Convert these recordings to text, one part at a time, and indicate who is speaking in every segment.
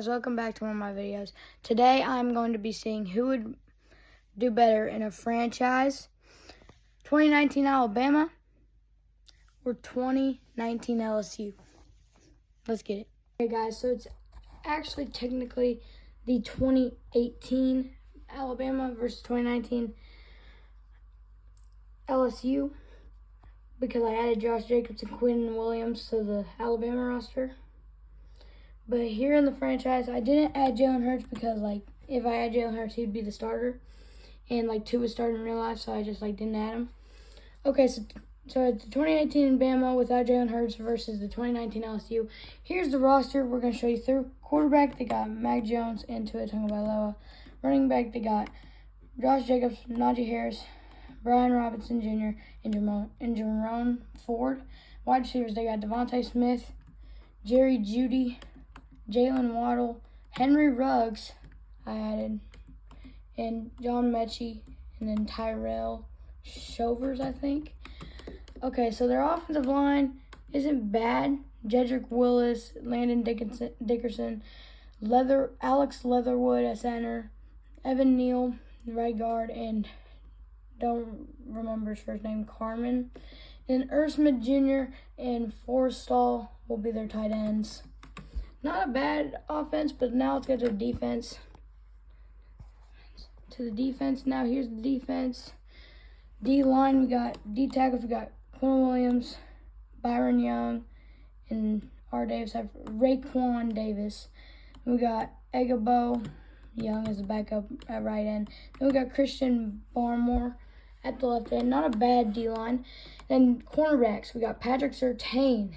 Speaker 1: guys, welcome back to one of my videos. Today I'm going to be seeing who would do better in a franchise, 2019 Alabama or 2019 LSU. Let's get it. Okay guys, so it's actually technically the 2018 Alabama versus 2019 LSU because I added Josh Jacobs and Quinn Williams to the Alabama roster. But here in the franchise, I didn't add Jalen Hurts because, if I had Jalen Hurts, he'd be the starter. And, Tua was starting in real life, so I just, didn't add him. Okay, so it's the 2018 Bama without Jalen Hurts versus the 2019 LSU. Here's the roster we're going to show you through. Quarterback, they got Mac Jones and Tua Tagovailoa. Running back, they got Josh Jacobs, Najee Harris, Brian Robinson Jr., and Jerome Ford. Wide receivers, they got Devontae Smith, Jerry Jeudy, Jalen Waddle, Henry Ruggs, I added, and John Mechie, and then Tyrell Shovers, I think. Okay, so their offensive line isn't bad. Jedrick Willis, Landon Dickerson, Alex Leatherwood at center, Evan Neal, right guard, and don't remember his first name, Carmen. And Smith Jr. and Forstall will be their tight ends. Not a bad offense, but now let's go to the defense. Now here's the defense. D-line, we got D-tackles, we got Quinn Williams, Byron Young, and Raekwon Davis. We got Egabo Young as a backup at right end. Then we got Christian Barmore at the left end. Not a bad D-line. Then cornerbacks, we got Patrick Surtain,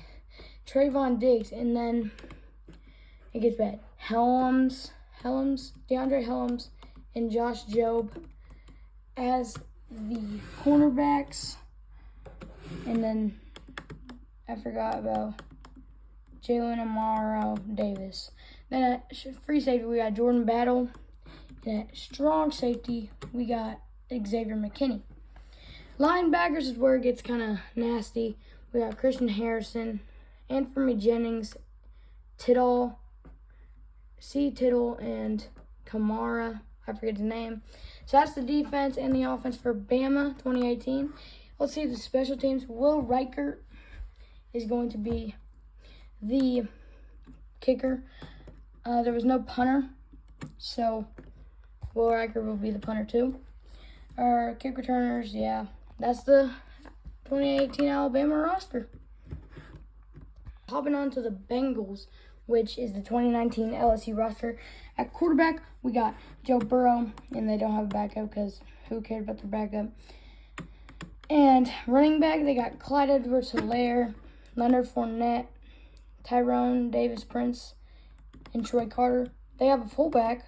Speaker 1: Trayvon Diggs, and then it gets bad. DeAndre Helms, and Josh Jobe as the cornerbacks. And then I forgot about Jalen Amaro Davis. Then at free safety, we got Jordan Battle. And at strong safety, we got Xavier McKinney. Linebackers is where it gets kind of nasty. We got Christian Harrison, Anthony Jennings, Tittle, and Kamara. I forget his name. So that's the defense and the offense for Bama 2018. Let's see the special teams. Will Reichert is going to be the kicker. There was no punter, so Will Reichert will be the punter too. Our kick returners, yeah, that's the 2018 Alabama roster. Hopping on to the Bengals, which is the 2019 LSU roster. At quarterback, we got Joe Burrow, and they don't have a backup because who cared about their backup? And running back, they got Clyde Edwards-Helaire, Leonard Fournette, Tyrone Davis-Prince, and Troy Carter. They have a fullback,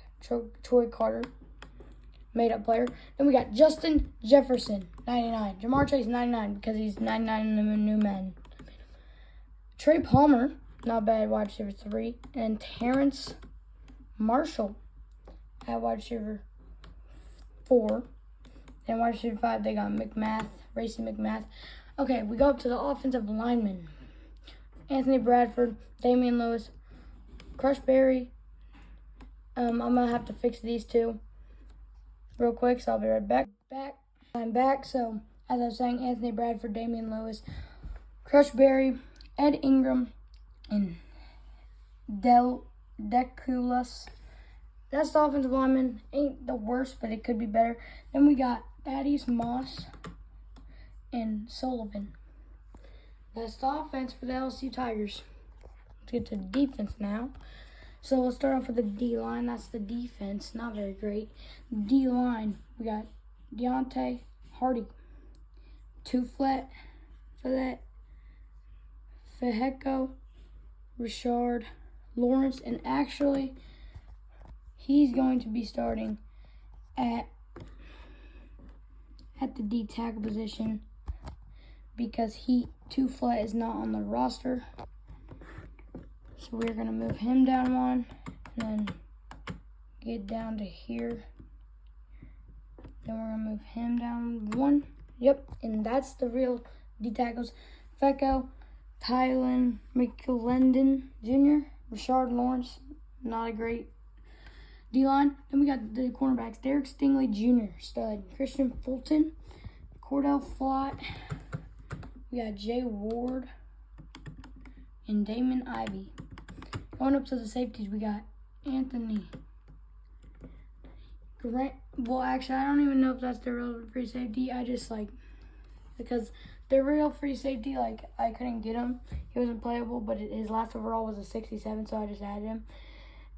Speaker 1: Troy Carter, made-up player. Then we got Justin Jefferson, 99. Jamar Chase, 99, because he's 99 in the new man. Trey Palmer, not bad, wide receiver 3. And Terrence Marshall at wide receiver 4. And wide receiver 5, they got Racey McMath. Okay, we go up to the offensive linemen. Anthony Bradford, Damian Lewis, Crush Berry. I'm going to have to fix these two real quick, so I'll be right back. I'm back, so as I was saying, Anthony Bradford, Damian Lewis, Crush Berry, Ed Ingram, and Deculus. That's the offensive lineman. Ain't the worst, but it could be better. Then we got Thaddeus Moss and Sullivan. That's the offense for the LSU Tigers. Let's get to the defense now. So we'll start off with the D-line. That's the defense. Not very great. D-line, we got Deontay Hardy, Tuflet, Feheko, Richard Lawrence, and actually, he's going to be starting at the D-tackle position because Tuflet is not on the roster. So we're going to move him down one and then get down to here. Then we're going to move him down one. Yep, and that's the real D-tackles. Fecko, Tylen McClendon Jr., Richard Lawrence, not a great D-line. Then we got the cornerbacks, Derek Stingley Jr., stud. Christian Fulton, Cordell Flott. We got Jay Ward and Damon Ivey. Going up to the safeties, we got Anthony Grant. Well, actually, I don't even know if that's the real free safety. I just because the real free safety, I couldn't get him. He wasn't playable, but his last overall was a 67, so I just added him.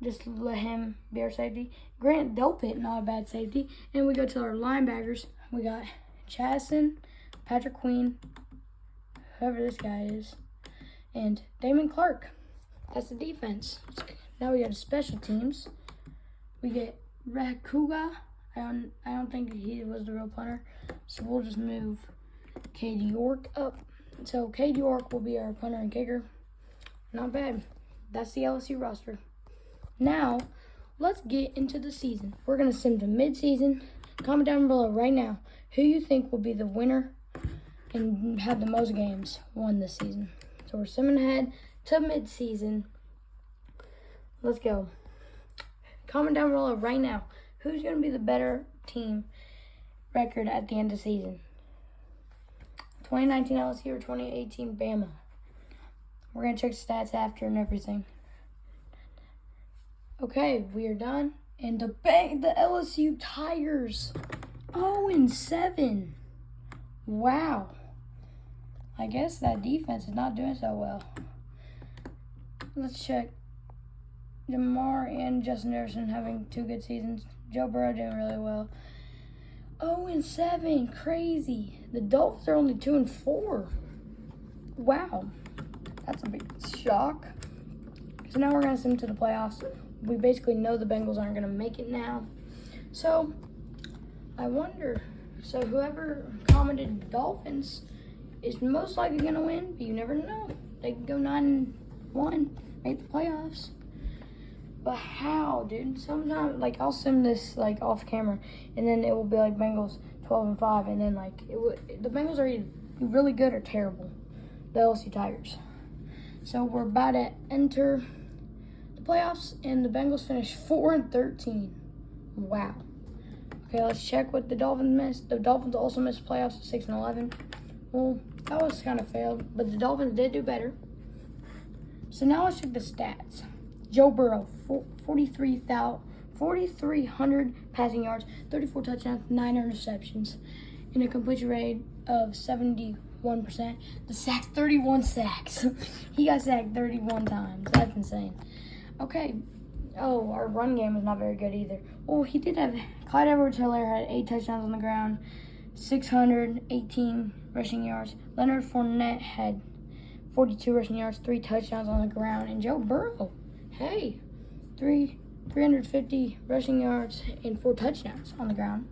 Speaker 1: Just let him be our safety. Grant Delpit, not a bad safety. And we go to our linebackers. We got Chasen, Patrick Queen, whoever this guy is, and Damon Clark. That's the defense. Now we got special teams. We get Rakuga. I don't think he was the real punter, so we'll just move Cade York up. So Cade York will be our punter and kicker. Not bad. That's the LSU roster. Now, let's get into the season. We're going to sim to mid-season. Comment down below right now who you think will be the winner and have the most games won this season. So we're simming ahead to mid-season. Let's go. Comment down below right now who's going to be the better team record at the end of the season. 2019 LSU or 2018 Bama. We're going to check stats after and everything. Okay, we are done. And the LSU Tigers, 0-7. Wow. I guess that defense is not doing so well. Let's check. Jamar and Justin Jefferson having 2 good seasons. Joe Burrow doing really well. 0-7, crazy. The Dolphins are only 2-4. Wow, that's a big shock. So now we're gonna sim to the playoffs. We basically know the Bengals aren't gonna make it now. So I wonder. So whoever commented Dolphins is most likely gonna win, but you never know. They could go 9-1, make the playoffs. But how, dude? Sometimes, I'll sim this, off camera, and then it will be, Bengals 12-5, and then, the Bengals are either really good or terrible, the LSU Tigers. So we're about to enter the playoffs, and the Bengals finished 4-13. Wow. Okay, let's check what the Dolphins missed. The Dolphins also missed playoffs at 6-11. Well, that was kind of failed, but the Dolphins did do better. So now let's check the stats. Joe Burrow, 4,300 passing yards, 34 touchdowns, 9 interceptions, and a completion rate of 71%. The sacks, 31 sacks. He got sacked 31 times. That's insane. Okay. Oh, our run game was not very good either. Well, he did have Clyde Edwards-Helaire had 8 touchdowns on the ground, 618 rushing yards. Leonard Fournette had 42 rushing yards, 3 touchdowns on the ground, and Joe Burrow, hey, 350 rushing yards and 4 touchdowns on the ground.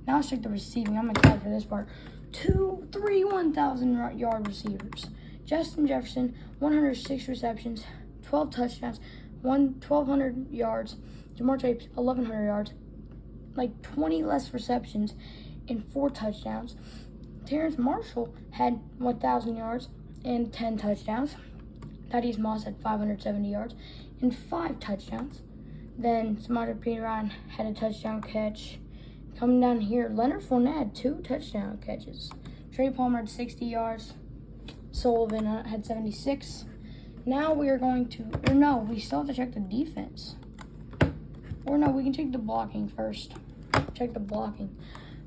Speaker 1: Now let's check the receiving. I'm excited for this part. 1,000-yard receivers. Justin Jefferson, 106 receptions, 12 touchdowns, 1,200 yards. Jamar Chase, 1,100 yards, 20 less receptions and 4 touchdowns. Terrence Marshall had 1,000 yards and 10 touchdowns. Thaddeus Moss had 570 yards and 5 touchdowns. Then Samaje Perine had a touchdown catch. Coming down here, Leonard Fournette had 2 touchdown catches. Trey Palmer had 60 yards. Sullivan had 76. Now we are going to, we still have to check the defense. Or no, we can check the blocking first. Check the blocking.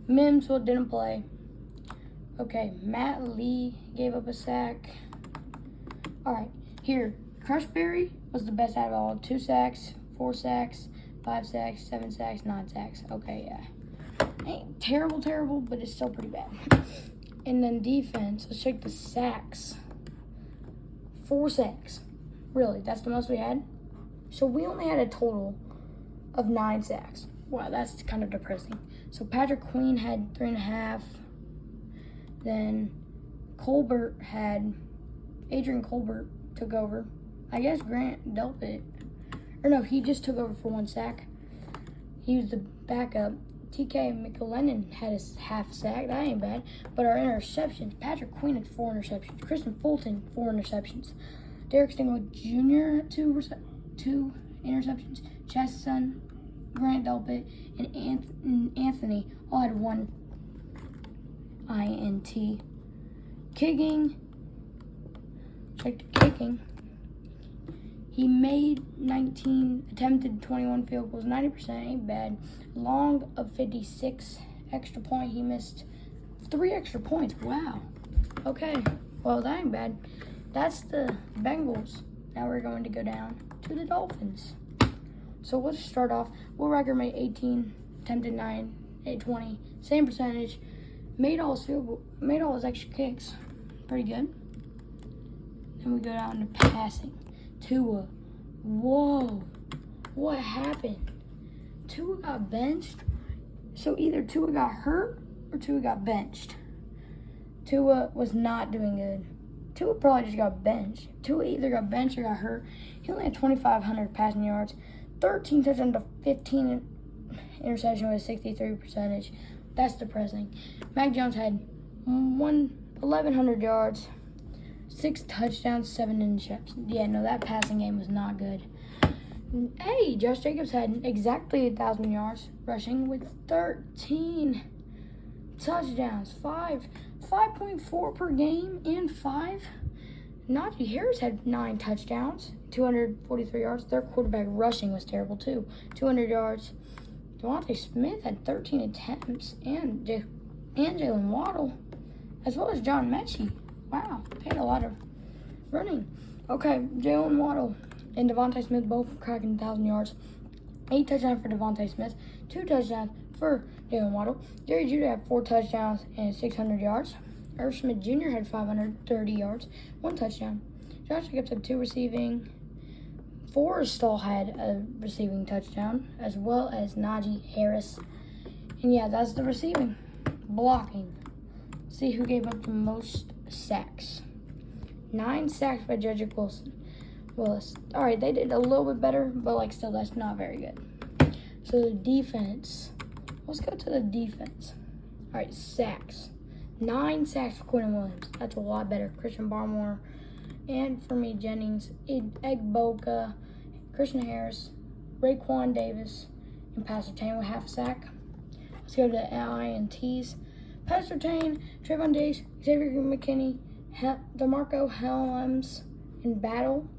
Speaker 1: Mims didn't play. Okay, Matt Lee gave up a sack. All right, here, Crushberry was the best out of all. 2 sacks, 4 sacks, 5 sacks, 7 sacks, 9 sacks. Okay, yeah. Ain't terrible, but it's still pretty bad. And then defense, let's check the sacks. 4 sacks. Really, that's the most we had? So we only had a total of 9 sacks. Wow, that's kind of depressing. So Patrick Queen had 3.5. Then Adrian Colbert took over. I guess Grant dealt it. Or no, he just took over for 1 sack. He was the backup. TK McLennan had a half sack. That ain't bad. But our interceptions, Patrick Queen had 4 interceptions. Kristen Fulton, 4 interceptions. Derek Stingley Jr. had 2 interceptions. Chesson, Grant Delpit, and Anthony all had 1 INT. Kicking. Check the kicking. He made 19, attempted 21 field goals, 90%, ain't bad. Long of 56. Extra point, he missed 3 extra points. Wow. Okay, well, that ain't bad. That's the Bengals. Now we're going to go down to the Dolphins. So let's start off. Will Riker made 18, attempted 9, 20, same percentage. Made all his extra kicks. Pretty good. Then we go down to passing. Tua. Whoa. What happened? Tua got benched. So either Tua got hurt or Tua got benched. Tua was not doing good. Tua probably just got benched. Tua either got benched or got hurt. He only had 2,500 passing yards, 13 touchdowns to 15 interception with a 63 percentage. That's depressing. Mac Jones had 1,100 yards, 6 touchdowns, 7 interceptions. Yeah, no, that passing game was not good. Hey, Josh Jacobs had exactly 1,000 yards rushing with 13 touchdowns, 5.4 per game, and 5. Najee Harris had 9 touchdowns, 243 yards. Their quarterback rushing was terrible too, 200 yards. Devontae Smith had 13 attempts, and Jalen Waddle, as well as John Mechie. Wow, they had a lot of running. Okay, Jalen Waddle and Devontae Smith both cracking 1,000 yards. 8 touchdowns for Devontae Smith, 2 touchdowns for Jalen Waddle. Jerry Jeudy had 4 touchdowns and 600 yards. Irv Smith Jr. had 530 yards, 1 touchdown. Josh Jacobs had 2 receiving. Forrestall had a receiving touchdown, as well as Najee Harris. And yeah, that's the receiving. Blocking. See who gave up the most sacks. 9 sacks by Jedrick Willis. All right, they did a little bit better, but still, that's not very good. So the defense. Let's go to the defense. All right, sacks. 9 sacks for Quinn Williams. That's a lot better. Christian Barmore, and for me, Jennings, Egboka, Christian Harris, Raekwon Davis, and Pastor Tane with half a sack. Let's go to the INTs. Pastor Tane, Trayvon Diggs, Xavier McKinney, DeMarco Helms, and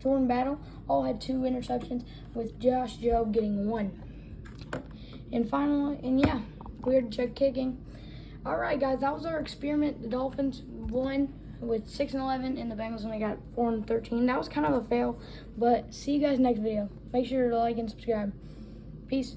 Speaker 1: Jordan Battle all had 2 interceptions, with Josh Jobe getting 1. And finally, yeah, weird check kicking. All right, guys, that was our experiment. The Dolphins won with 6-11, and the Bengals only got 4-13. That was kind of a fail, but see you guys next video. Make sure to like and subscribe. Peace.